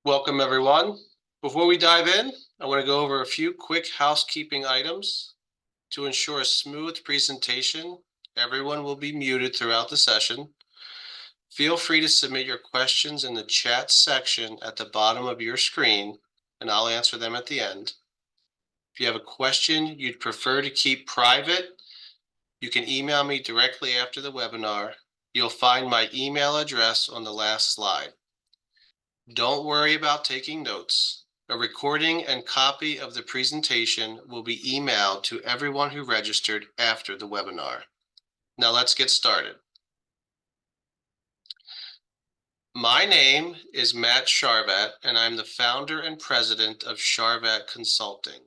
Welcome, everyone. Before we dive in, I want to go over a few quick housekeeping items. To ensure a smooth presentation, everyone will be muted throughout the session. Feel free to submit your questions in the chat section at the bottom of your screen, and I'll answer them at the end. If you have a question you'd prefer to keep private, you can email me directly after the webinar. You'll find my email address on the last slide. Don't worry about taking notes. A recording and copy of the presentation will be emailed to everyone who registered after the webinar. Now let's get started. My name is Matt Sharvat, and I'm the founder and president of Sharvat Consulting.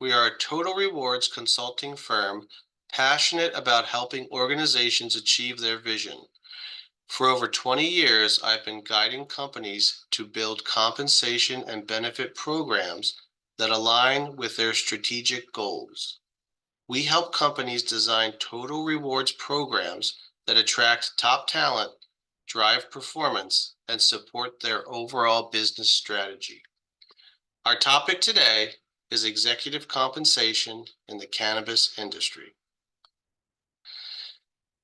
We are a total rewards consulting firm passionate about helping organizations achieve their vision. For over 20 years, I've been guiding companies to build compensation and benefit programs that align with their strategic goals. We help companies design total rewards programs that attract top talent, drive performance, and support their overall business strategy. Our topic today is executive compensation in the cannabis industry.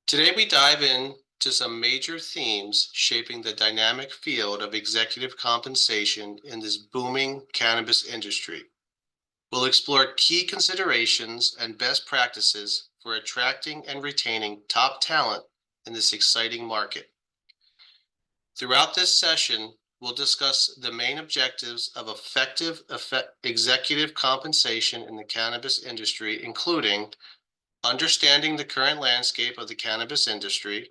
Today we dive into some major themes shaping the dynamic field of executive compensation in this booming cannabis industry. We'll explore key considerations and best practices for attracting and retaining top talent in this exciting market. Throughout this session, we'll discuss the main objectives of effective executive compensation in the cannabis industry, including understanding the current landscape of the cannabis industry,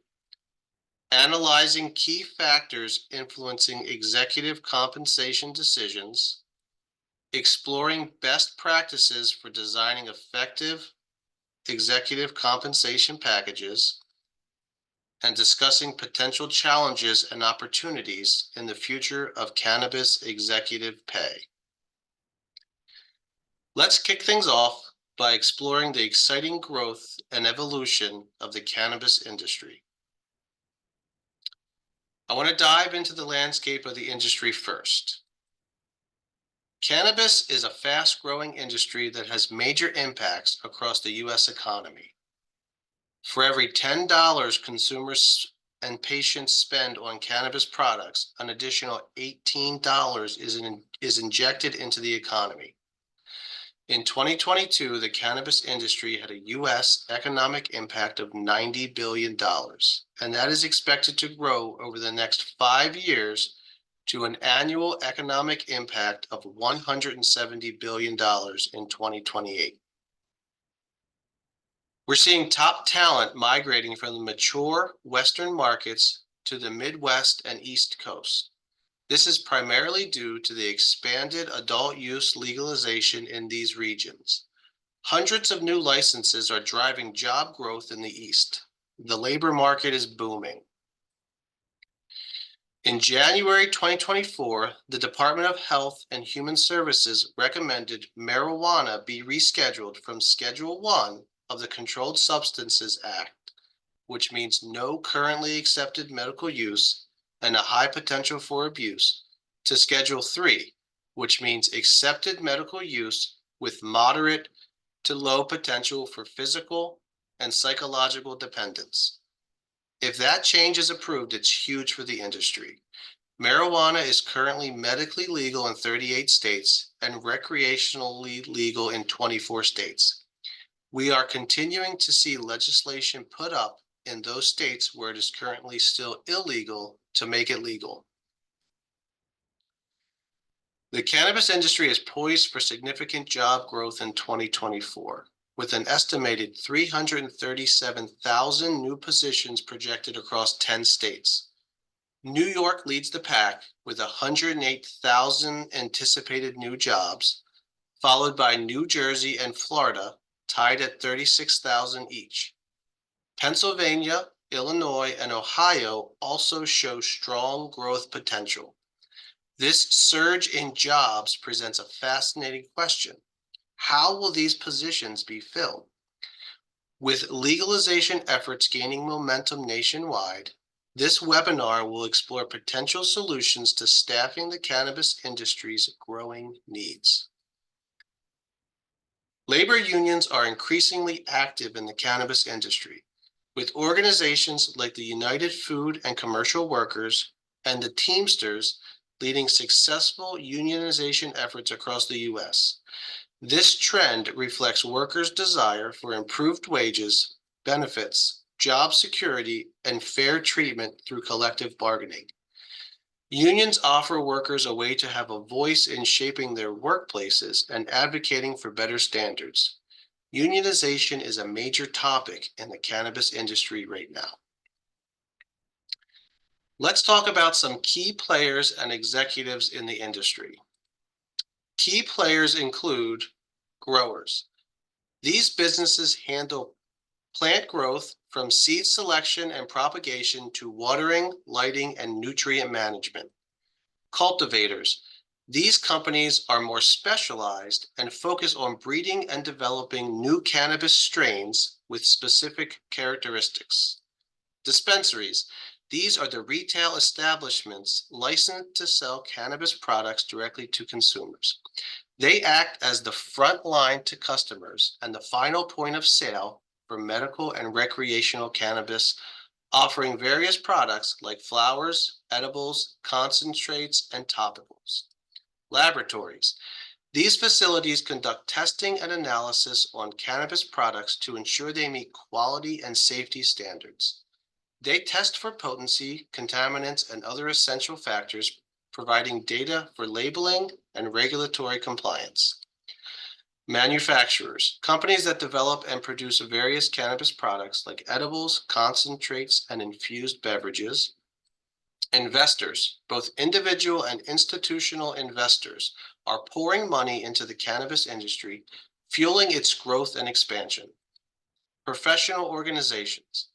analyzing key factors influencing executive compensation decisions, exploring best practices for designing effective executive compensation packages, and discussing potential challenges and opportunities in the future of cannabis executive pay. Let's kick things off by exploring the exciting growth and evolution of the cannabis industry. I want to dive into the landscape of the industry first. Cannabis is a fast-growing industry that has major impacts across the U.S. economy. For every $10 consumers and patients spend on cannabis products, an additional $18 is injected into the economy. In 2022, the cannabis industry had a U.S. economic impact of $90 billion, and that is expected to grow over the next 5 years to an annual economic impact of $170 billion in 2028. We're seeing top talent migrating from the mature Western markets to the Midwest and East Coast. This is primarily due to the expanded adult use legalization in these regions. Hundreds of new licenses are driving job growth in the East. The labor market is booming. In January 2024, the Department of Health and Human Services recommended marijuana be rescheduled from Schedule 1 of the Controlled Substances Act, which means no currently accepted medical use and a high potential for abuse, to Schedule 3, which means accepted medical use with moderate to low potential for physical and psychological dependence. If that change is approved, it's huge for the industry. Marijuana is currently medically legal in 38 states and recreationally legal in 24 states. We are continuing to see legislation put up in those states where it is currently still illegal to make it legal. The cannabis industry is poised for significant job growth in 2024, with an estimated 337,000 new positions projected across 10 states. New York leads the pack with 108,000 anticipated new jobs, followed by New Jersey and Florida, tied at 36,000 each. Pennsylvania, Illinois, and Ohio also show strong growth potential. This surge in jobs presents a fascinating question. How will these positions be filled? With legalization efforts gaining momentum nationwide, This webinar will explore potential solutions to staffing the cannabis industry's growing needs. Labor unions are increasingly active in the cannabis industry, with organizations like the United Food and Commercial Workers and the Teamsters leading successful unionization efforts across the U.S. This trend reflects workers' desire for improved wages, benefits, job security, and fair treatment through collective bargaining. Unions offer workers a way to have a voice in shaping their workplaces and advocating for better standards. Unionization is a major topic in the cannabis industry right now. Let's talk about some key players and executives in the industry. Key players include growers. These businesses handle plant growth from seed selection and propagation to watering, lighting, and nutrient management. Cultivators. These companies are more specialized and focus on breeding and developing new cannabis strains with specific characteristics. Dispensaries. These are the retail establishments licensed to sell cannabis products directly to consumers. They act as the front line to customers and the final point of sale for medical and recreational cannabis, offering various products like flowers, edibles, concentrates, and topicals. Laboratories. These facilities conduct testing and analysis on cannabis products to ensure they meet quality and safety standards. They test for potency, contaminants, and other essential factors, providing data for labeling and regulatory compliance. Manufacturers, companies that develop and produce various cannabis products like edibles, concentrates, and infused beverages. Investors, both individual and institutional investors, are pouring money into the cannabis industry, fueling its growth and expansion. Professional organizations.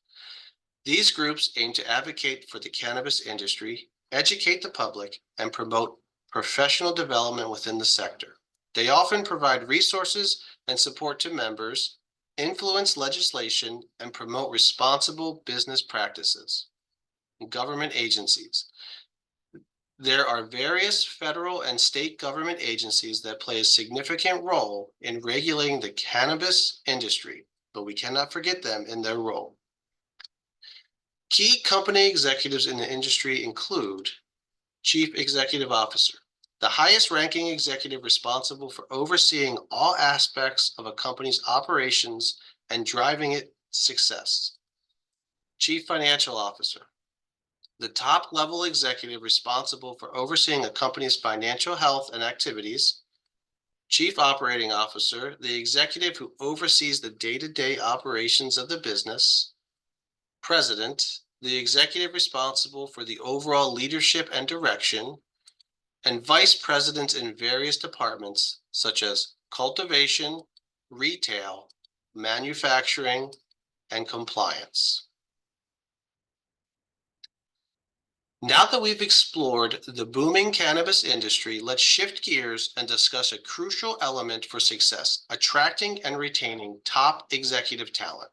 These groups aim to advocate for the cannabis industry, educate the public, and promote professional development within the sector. They often provide resources and support to members, influence legislation, and promote responsible business practices. Government agencies. There are various federal and state government agencies that play a significant role in regulating the cannabis industry, but we cannot forget them in their role. Key company executives in the industry include Chief Executive Officer, the highest ranking executive responsible for overseeing all aspects of a company's operations and driving its success. Chief Financial Officer, the top level executive responsible for overseeing a company's financial health and activities. Chief Operating Officer, the executive who oversees the day-to-day operations of the business. President, the executive responsible for the overall leadership and direction. And vice presidents in various departments such as cultivation, retail, manufacturing, and compliance. Now that we've explored the booming cannabis industry, let's shift gears and discuss a crucial element for success: attracting and retaining top executive talent.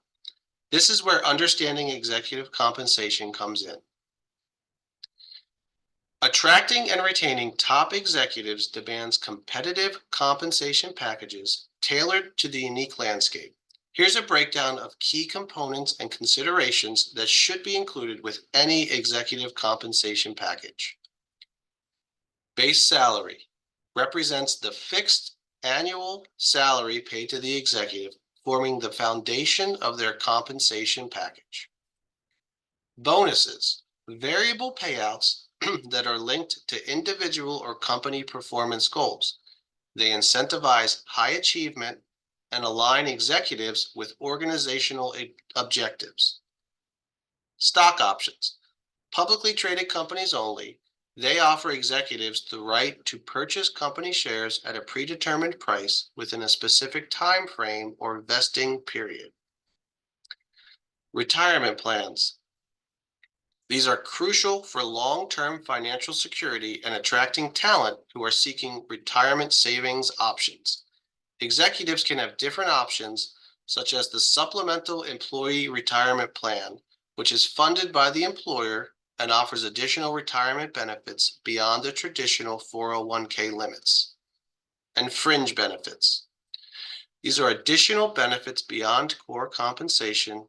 This is where understanding executive compensation comes in. Attracting and retaining top executives demands competitive compensation packages tailored to the unique landscape. Here's a breakdown of key components and considerations that should be included with any executive compensation package. Base salary represents the fixed annual salary paid to the executive, forming the foundation of their compensation package. Bonuses, variable payouts that are linked to individual or company performance goals. They incentivize high achievement and align executives with organizational objectives. Stock options, publicly traded companies only. They offer executives the right to purchase company shares at a predetermined price within a specific time frame or vesting period. Retirement plans. These are crucial for long-term financial security and attracting talent who are seeking retirement savings options. Executives can have different options, such as the Supplemental Employee Retirement Plan, which is funded by the employer and offers additional retirement benefits beyond the traditional 401k limits. And fringe benefits. These are additional benefits beyond core compensation,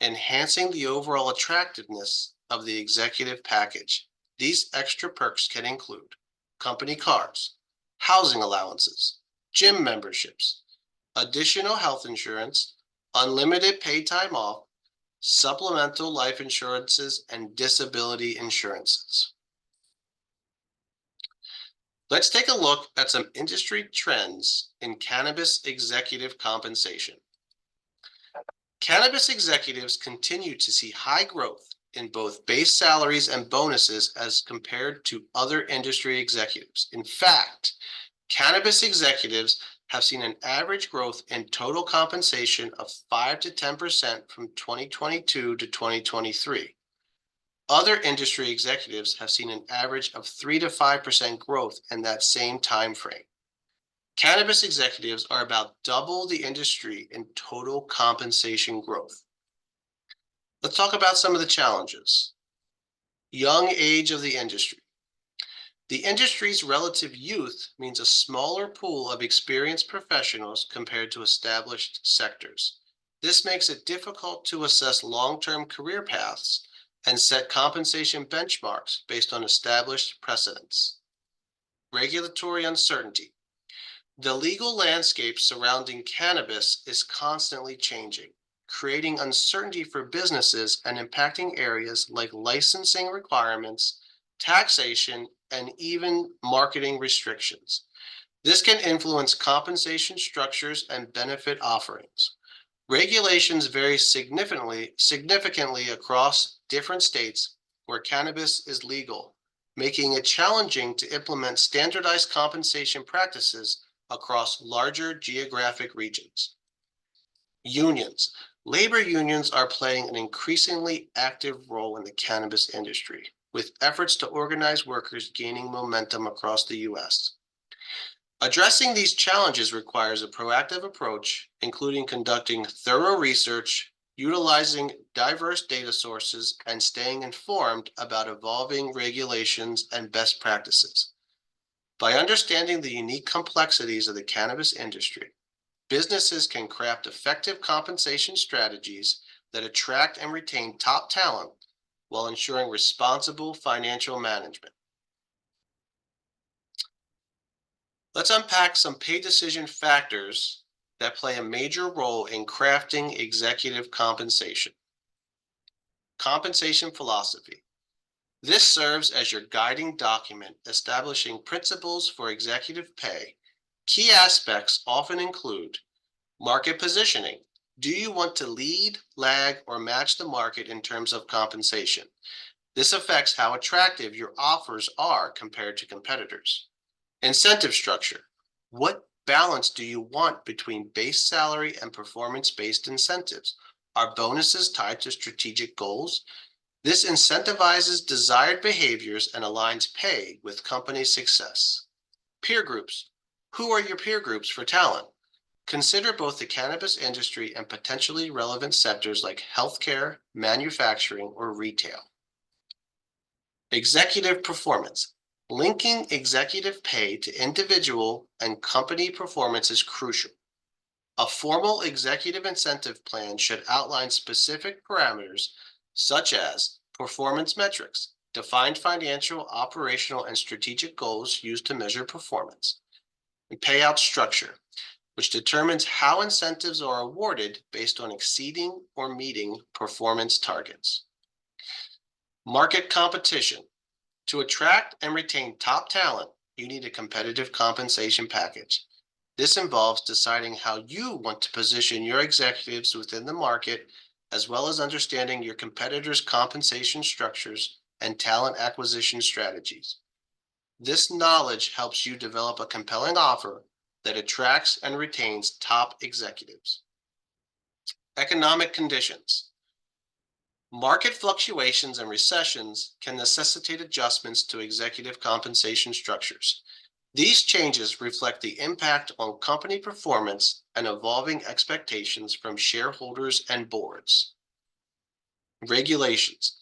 enhancing the overall attractiveness of the executive package. These extra perks can include company cars, housing allowances, gym memberships, additional health insurance, unlimited paid time off, supplemental life insurances, and disability insurances. Let's take a look at some industry trends in cannabis executive compensation. Cannabis executives continue to see high growth in both base salaries and bonuses as compared to other industry executives. In fact, cannabis executives have seen an average growth in total compensation of 5 to 10% from 2022 to 2023. Other industry executives have seen an average of 3 to 5% growth in that same time frame. Cannabis executives are about double the industry in total compensation growth. Let's talk about some of the challenges. Young age of the industry. The industry's relative youth means a smaller pool of experienced professionals compared to established sectors. This makes it difficult to assess long-term career paths and set compensation benchmarks based on established precedents. Regulatory uncertainty. The legal landscape surrounding cannabis is constantly changing, creating uncertainty for businesses and impacting areas like licensing requirements, taxation, and even marketing restrictions. This can influence compensation structures and benefit offerings. Regulations vary significantly across different states where cannabis is legal, making it challenging to implement standardized compensation practices across larger geographic regions. Unions. Labor unions are playing an increasingly active role in the cannabis industry, with efforts to organize workers gaining momentum across the U.S. Addressing these challenges requires a proactive approach, including conducting thorough research, utilizing diverse data sources, and staying informed about evolving regulations and best practices. By understanding the unique complexities of the cannabis industry, businesses can craft effective compensation strategies that attract and retain top talent while ensuring responsible financial management. Let's unpack some pay decision factors that play a major role in crafting executive compensation. Compensation philosophy. This serves as your guiding document establishing principles for executive pay. Key aspects often include market positioning. Do you want to lead, lag, or match the market in terms of compensation? This affects how attractive your offers are compared to competitors. Incentive structure. What balance do you want between base salary and performance-based incentives? Are bonuses tied to strategic goals? This incentivizes desired behaviors and aligns pay with company success. Peer groups. Who are your peer groups for talent? Consider both the cannabis industry and potentially relevant sectors like healthcare, manufacturing, or retail. Executive performance. Linking executive pay to individual and company performance is crucial. A formal executive incentive plan should outline specific parameters such as performance metrics, defined financial, operational, and strategic goals used to measure performance, and payout structure, which determines how incentives are awarded based on exceeding or meeting performance targets. Market competition. To attract and retain top talent, you need a competitive compensation package. This involves deciding how you want to position your executives within the market, as well as understanding your competitors' compensation structures and talent acquisition strategies. This knowledge helps you develop a compelling offer that attracts and retains top executives. Economic conditions. Market fluctuations and recessions can necessitate adjustments to executive compensation structures. These changes reflect the impact on company performance and evolving expectations from shareholders and boards. Regulations.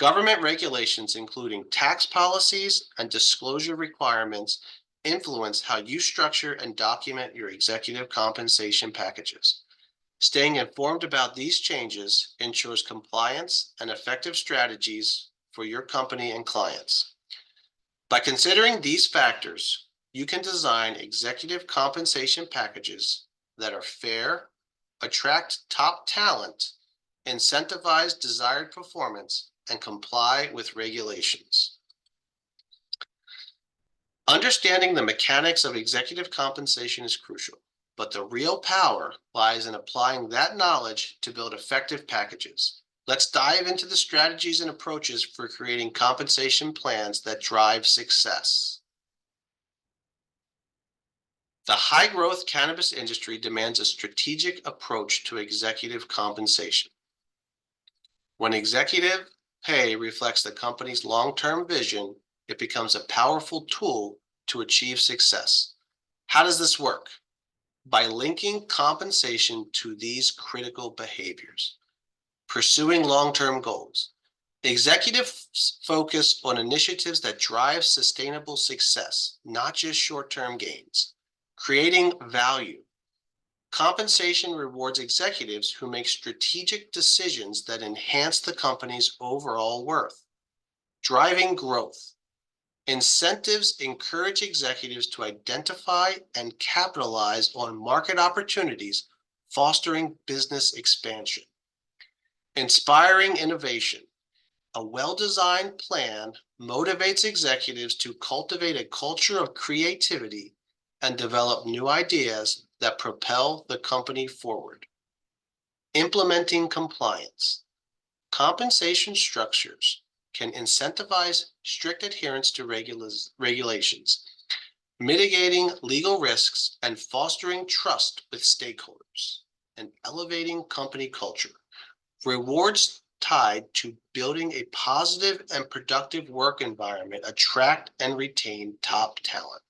Government regulations, including tax policies and disclosure requirements, influence how you structure and document your executive compensation packages. Staying informed about these changes ensures compliance and effective strategies for your company and clients. By considering these factors, you can design executive compensation packages that are fair, attract top talent, incentivize desired performance, and comply with regulations. Understanding the mechanics of executive compensation is crucial, but the real power lies in applying that knowledge to build effective packages. Let's dive into the strategies and approaches for creating compensation plans that drive success. The high-growth cannabis industry demands a strategic approach to executive compensation. When executive pay reflects the company's long-term vision, it becomes a powerful tool to achieve success. How does this work? By linking compensation to these critical behaviors. Pursuing long-term goals. Executives focus on initiatives that drive sustainable success, not just short-term gains. Creating value. Compensation rewards executives who make strategic decisions that enhance the company's overall worth. Driving growth. Incentives encourage executives to identify and capitalize on market opportunities, fostering business expansion. Inspiring innovation. A well-designed plan motivates executives to cultivate a culture of creativity and develop new ideas that propel the company forward. Implementing compliance. Compensation structures can incentivize strict adherence to regulations, mitigating legal risks and fostering trust with stakeholders, and elevating company culture. Rewards tied to building a positive and productive work environment attract and retain top talent.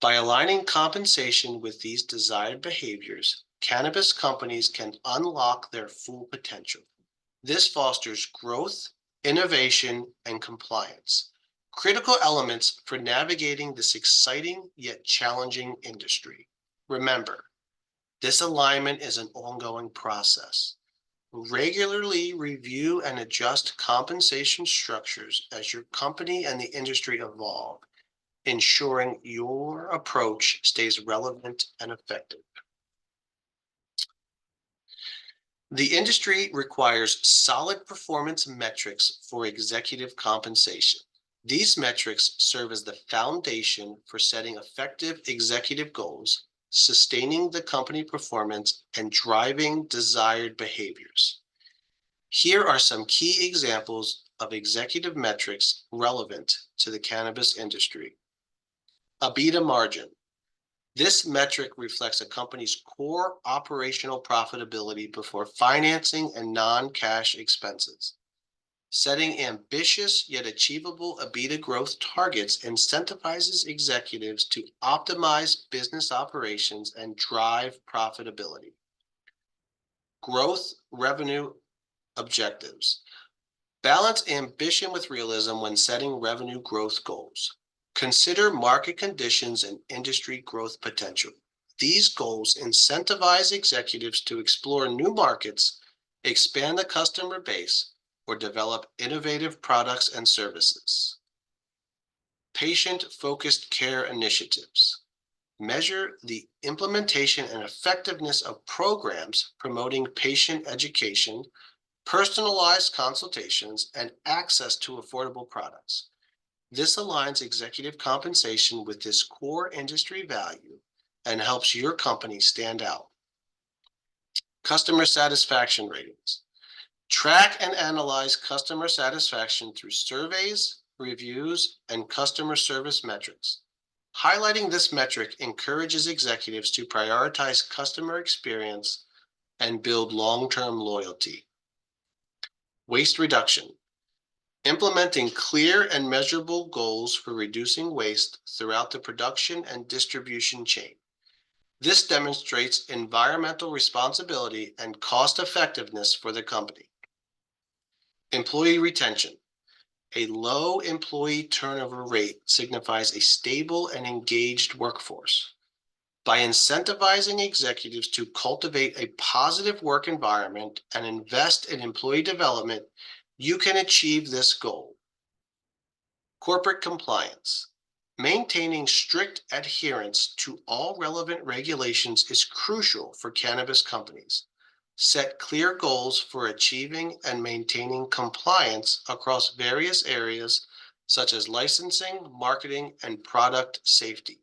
By aligning compensation with these desired behaviors, cannabis companies can unlock their full potential. This fosters growth, innovation, and compliance, critical elements for navigating this exciting yet challenging industry. Remember, this alignment is an ongoing process. Regularly review and adjust compensation structures as your company and the industry evolve, ensuring your approach stays relevant and effective. The industry requires solid performance metrics for executive compensation. These metrics serve as the foundation for setting effective executive goals, sustaining the company performance, and driving desired behaviors. Here are some key examples of executive metrics relevant to the cannabis industry. EBITDA margin. This metric reflects a company's core operational profitability before financing and non-cash expenses. Setting ambitious yet achievable EBITDA growth targets incentivizes executives to optimize business operations and drive profitability. Growth revenue objectives. Balance ambition with realism when setting revenue growth goals. Consider market conditions and industry growth potential. These goals incentivize executives to explore new markets, expand the customer base, or develop innovative products and services. Patient-focused care initiatives. Measure the implementation and effectiveness of programs promoting patient education, personalized consultations, and access to affordable products. This aligns executive compensation with this core industry value and helps your company stand out. Customer satisfaction ratings. Track and analyze customer satisfaction through surveys, reviews, and customer service metrics. Highlighting this metric encourages executives to prioritize customer experience and build long-term loyalty. Waste reduction. Implementing clear and measurable goals for reducing waste throughout the production and distribution chain. This demonstrates environmental responsibility and cost effectiveness for the company. Employee retention. A low employee turnover rate signifies a stable and engaged workforce. By incentivizing executives to cultivate a positive work environment and invest in employee development, you can achieve this goal. Corporate compliance. Maintaining strict adherence to all relevant regulations is crucial for cannabis companies. Set clear goals for achieving and maintaining compliance across various areas such as licensing, marketing, and product safety.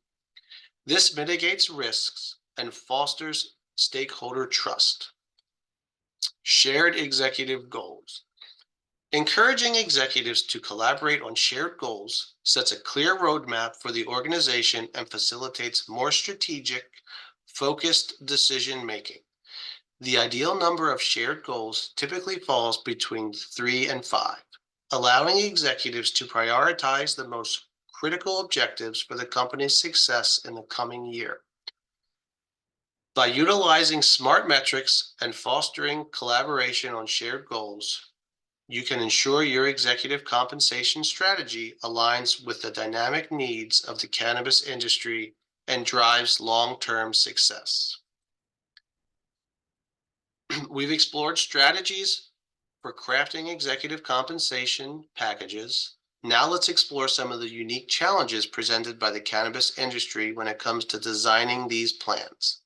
This mitigates risks and fosters stakeholder trust. Shared executive goals. Encouraging executives to collaborate on shared goals sets a clear roadmap for the organization and facilitates more strategic, focused decision making. The ideal number of shared goals typically falls between 3 and 5, allowing executives to prioritize the most critical objectives for the company's success in the coming year. By utilizing smart metrics and fostering collaboration on shared goals, you can ensure your executive compensation strategy aligns with the dynamic needs of the cannabis industry and drives long-term success. We've explored strategies for crafting executive compensation packages. Now let's explore some of the unique challenges presented by the cannabis industry when it comes to designing these plans.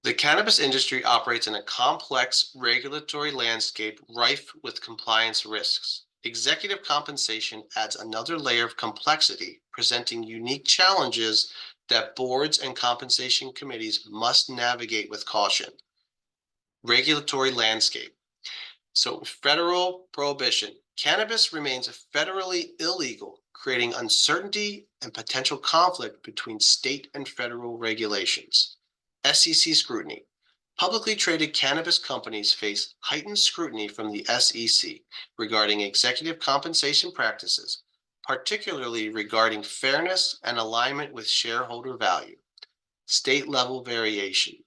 The cannabis industry operates in a complex regulatory landscape rife with compliance risks. Executive compensation adds another layer of complexity, presenting unique challenges that boards and compensation committees must navigate with caution. Regulatory landscape. So, federal prohibition. Cannabis remains federally illegal, creating uncertainty and potential conflict between state and federal regulations. SEC scrutiny. Publicly traded cannabis companies face heightened scrutiny from the SEC regarding executive compensation practices, particularly regarding fairness and alignment with shareholder value. State-level variations.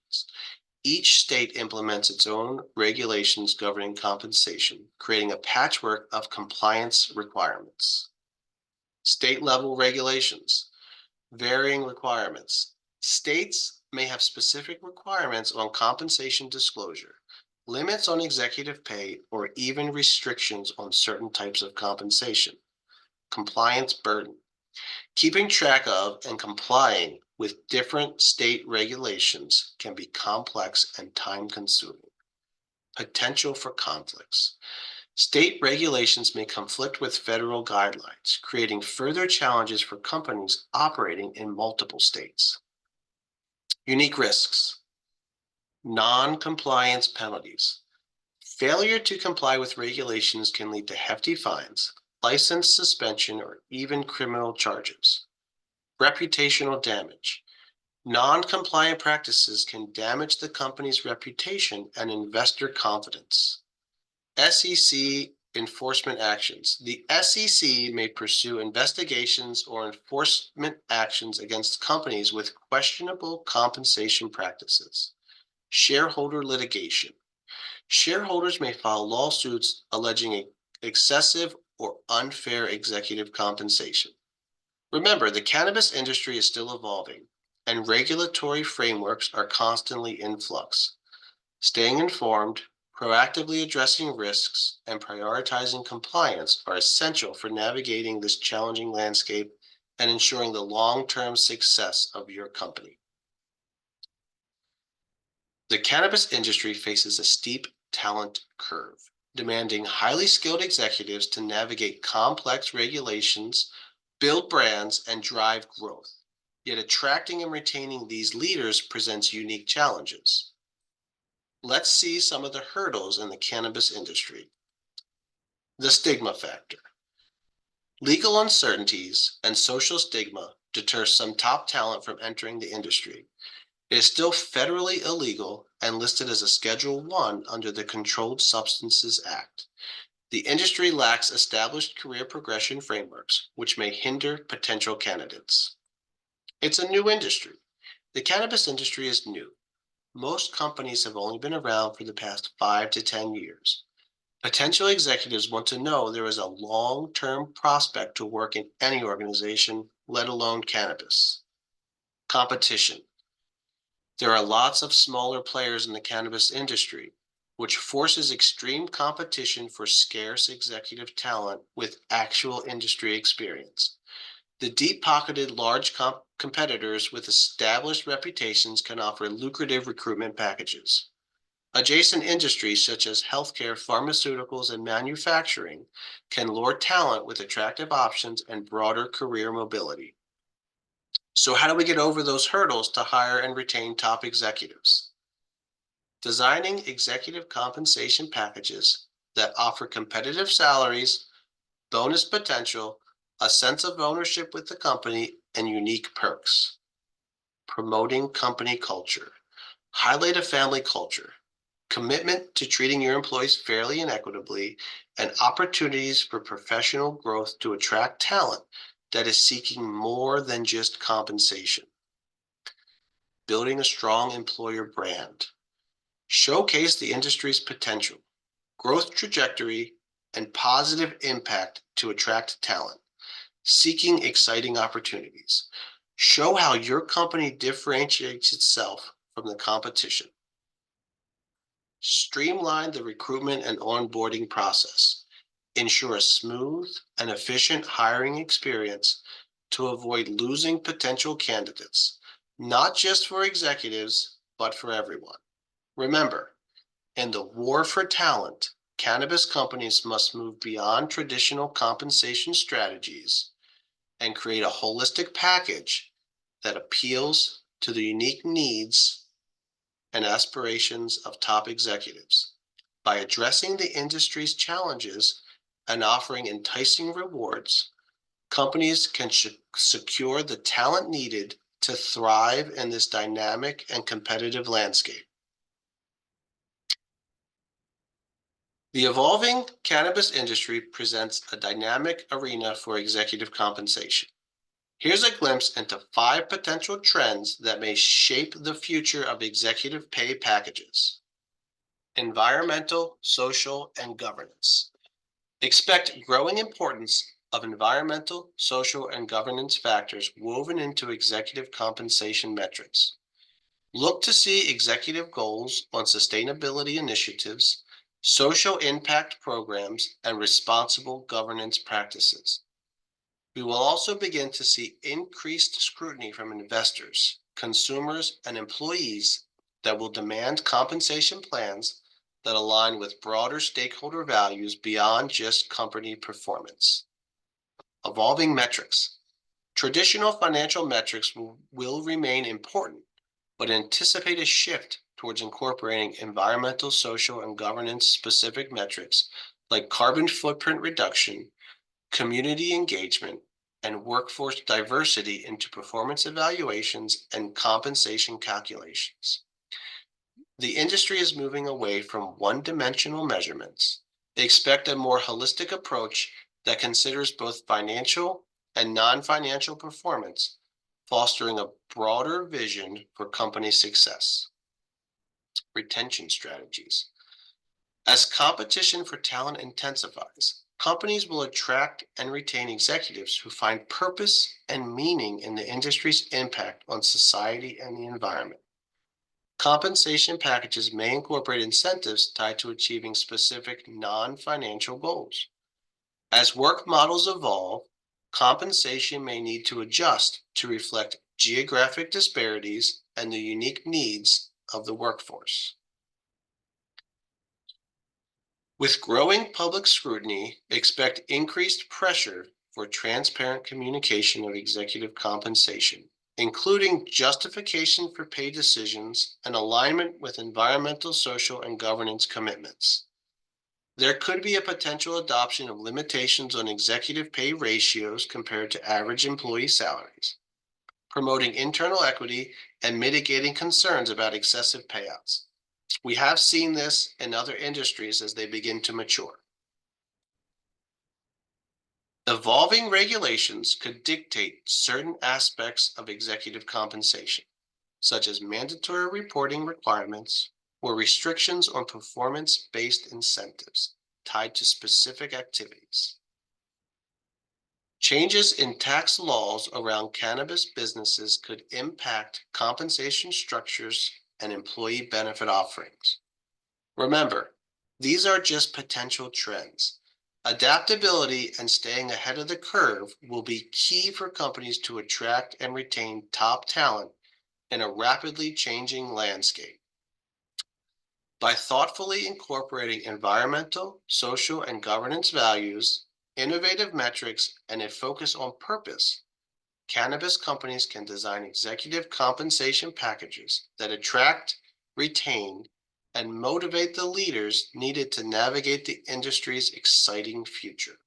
Each state implements its own regulations governing compensation, creating a patchwork of compliance requirements. State-level regulations. Varying requirements. States may have specific requirements on compensation disclosure, limits on executive pay, or even restrictions on certain types of compensation. Compliance burden. Keeping track of and complying with different state regulations can be complex and time-consuming. Potential for conflicts. State regulations may conflict with federal guidelines, creating further challenges for companies operating in multiple states. Unique risks. Non-compliance penalties. Failure to comply with regulations can lead to hefty fines, license suspension, or even criminal charges. Reputational damage. Non-compliant practices can damage the company's reputation and investor confidence. SEC enforcement actions. The SEC may pursue investigations or enforcement actions against companies with questionable compensation practices. Shareholder litigation. Shareholders may file lawsuits alleging excessive or unfair executive compensation. Remember, the cannabis industry is still evolving, and regulatory frameworks are constantly in flux. Staying informed, proactively addressing risks, and prioritizing compliance are essential for navigating this challenging landscape and ensuring the long-term success of your company. The cannabis industry faces a steep talent curve, demanding highly skilled executives to navigate complex regulations, build brands, and drive growth. Yet attracting and retaining these leaders presents unique challenges. Let's see some of the hurdles in the cannabis industry. The stigma factor. Legal uncertainties and social stigma deter some top talent from entering the industry. It is still federally illegal and listed as a Schedule I under the Controlled Substances Act. The industry lacks established career progression frameworks, which may hinder potential candidates. It's a new industry. The cannabis industry is new. Most companies have only been around for the past 5 to 10 years. Potential executives want to know there is a long-term prospect to work in any organization, let alone cannabis. Competition. There are lots of smaller players in the cannabis industry, which forces extreme competition for scarce executive talent with actual industry experience. The deep-pocketed large competitors with established reputations can offer lucrative recruitment packages. Adjacent industries such as healthcare, pharmaceuticals, and manufacturing can lure talent with attractive options and broader career mobility. So how do we get over those hurdles to hire and retain top executives? Designing executive compensation packages that offer competitive salaries, bonus potential, a sense of ownership with the company, and unique perks. Promoting company culture. Highlight a family culture, commitment to treating your employees fairly and equitably, and opportunities for professional growth to attract talent that is seeking more than just compensation. Building a strong employer brand. Showcase the industry's potential, growth trajectory, and positive impact to attract talent, seeking exciting opportunities. Show how your company differentiates itself from the competition. Streamline the recruitment and onboarding process. Ensure a smooth and efficient hiring experience to avoid losing potential candidates, not just for executives, but for everyone. Remember, in the war for talent, cannabis companies must move beyond traditional compensation strategies and create a holistic package that appeals to the unique needs and aspirations of top executives. By addressing the industry's challenges and offering enticing rewards, companies can secure the talent needed to thrive in this dynamic and competitive landscape. The evolving cannabis industry presents a dynamic arena for executive compensation. Here's a glimpse into 5 potential trends that may shape the future of executive pay packages. Environmental, social, and governance. Expect growing importance of environmental, social, and governance factors woven into executive compensation metrics. Look to see executive goals on sustainability initiatives, social impact programs, and responsible governance practices. We will also begin to see increased scrutiny from investors, consumers, and employees that will demand compensation plans that align with broader stakeholder values beyond just company performance. Evolving metrics. Traditional financial metrics will remain important, but anticipate a shift towards incorporating environmental, social, and governance specific metrics like carbon footprint reduction, community engagement, and workforce diversity into performance evaluations and compensation calculations. The industry is moving away from one-dimensional measurements. They expect a more holistic approach that considers both financial and non-financial performance, fostering a broader vision for company success. Retention strategies. As competition for talent intensifies, companies will attract and retain executives who find purpose and meaning in the industry's impact on society and the environment. Compensation packages may incorporate incentives tied to achieving specific non-financial goals. As work models evolve, compensation may need to adjust to reflect geographic disparities and the unique needs of the workforce. With growing public scrutiny, expect increased pressure for transparent communication of executive compensation, including justification for pay decisions and alignment with environmental, social, and governance commitments. There could be a potential adoption of limitations on executive pay ratios compared to average employee salaries, promoting internal equity and mitigating concerns about excessive payouts. We have seen this in other industries as they begin to mature. Evolving regulations could dictate certain aspects of executive compensation, such as mandatory reporting requirements or restrictions on performance-based incentives. tied to specific activities. Changes in tax laws around cannabis businesses could impact compensation structures and employee benefit offerings. Remember, these are just potential trends. Adaptability and staying ahead of the curve will be key for companies to attract and retain top talent in a rapidly changing landscape. By thoughtfully incorporating environmental, social, and governance values, innovative metrics, and a focus on purpose, cannabis companies can design executive compensation packages that attract, retain, and motivate the leaders needed to navigate the industry's exciting future.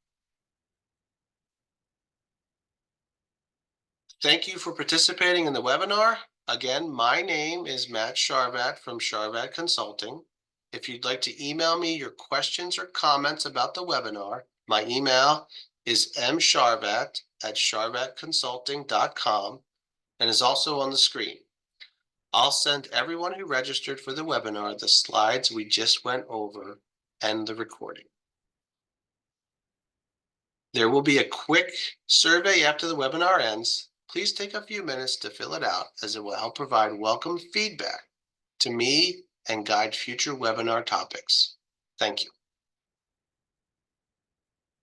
Thank you for participating in the webinar. Again, my name is Matt Sharvat from Sharvat Consulting. If you'd like to email me your questions or comments about the webinar, my email is msharvat@sharvatconsulting.com and is also on the screen. I'll send everyone who registered for the webinar the slides we just went over and the recording. There will be a quick survey after the webinar ends. Please take a few minutes to fill it out, as it will help provide welcome feedback to me and guide future webinar topics. Thank you.